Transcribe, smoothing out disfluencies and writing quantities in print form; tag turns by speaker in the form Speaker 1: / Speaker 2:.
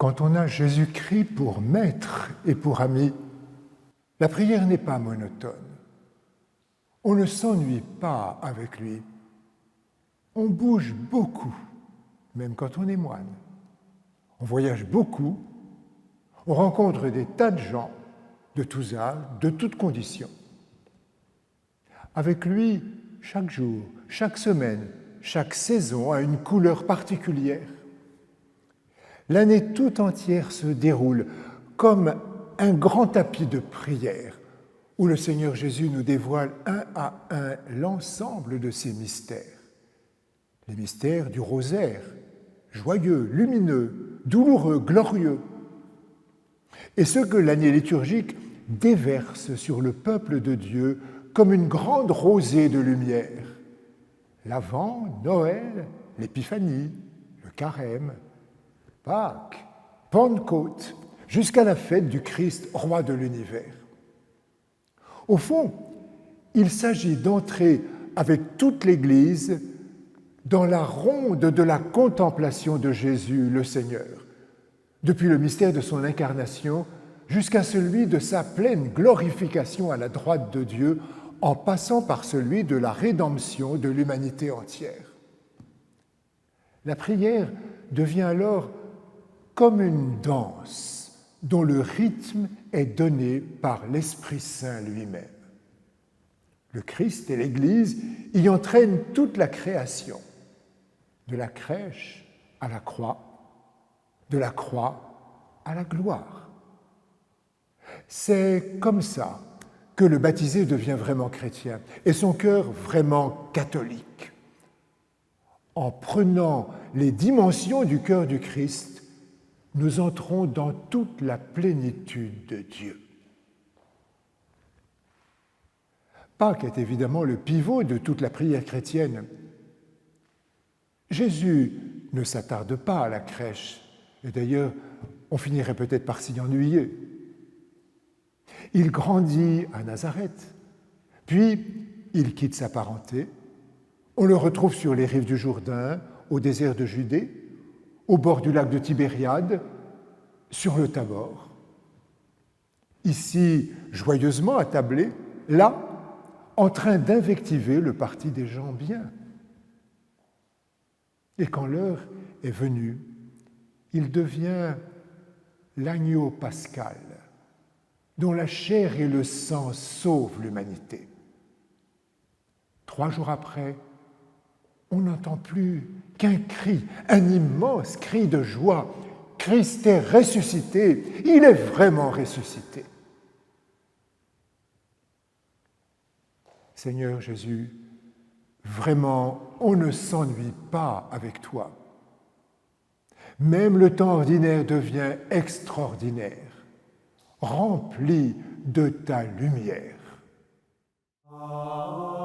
Speaker 1: Quand on a Jésus-Christ pour maître et pour ami, la prière n'est pas monotone. On ne s'ennuie pas avec lui. On bouge beaucoup, même quand on est moine. On voyage beaucoup, on rencontre des tas de gens de tous âges, de toutes conditions. Avec lui, chaque jour, chaque semaine, chaque saison a une couleur particulière. L'année tout entière se déroule comme un grand tapis de prière où le Seigneur Jésus nous dévoile un à un l'ensemble de ses mystères. Les mystères du rosaire, joyeux, lumineux, douloureux, glorieux. Et ce que l'année liturgique déverse sur le peuple de Dieu comme une grande rosée de lumière. L'Avent, Noël, l'Épiphanie, le Carême, Pâques, Pentecôte, jusqu'à la fête du Christ, roi de l'univers. Au fond, il s'agit d'entrer avec toute l'Église dans la ronde de la contemplation de Jésus, le Seigneur, depuis le mystère de son incarnation jusqu'à celui de sa pleine glorification à la droite de Dieu, en passant par celui de la rédemption de l'humanité entière. La prière devient alors comme une danse dont le rythme est donné par l'Esprit Saint lui-même. Le Christ et l'Église y entraînent toute la création, de la crèche à la croix, de la croix à la gloire. C'est comme ça que le baptisé devient vraiment chrétien et son cœur vraiment catholique. En prenant les dimensions du cœur du Christ, nous entrons dans toute la plénitude de Dieu. Pâques est évidemment le pivot de toute la prière chrétienne. Jésus ne s'attarde pas à la crèche, et d'ailleurs, on finirait peut-être par s'y ennuyer. Il grandit à Nazareth, puis il quitte sa parenté. On le retrouve sur les rives du Jourdain, au désert de Judée, au bord du lac de Tibériade, sur le Tabor. Ici, joyeusement attablé, là, en train d'invectiver le parti des gens bien. Et quand l'heure est venue, il devient l'agneau pascal, dont la chair et le sang sauvent l'humanité. 3 jours après, on n'entend plus qu'un cri, un immense cri de joie. Christ est ressuscité, il est vraiment ressuscité. Seigneur Jésus, vraiment, on ne s'ennuie pas avec toi. Même le temps ordinaire devient extraordinaire, rempli de ta lumière. Amen.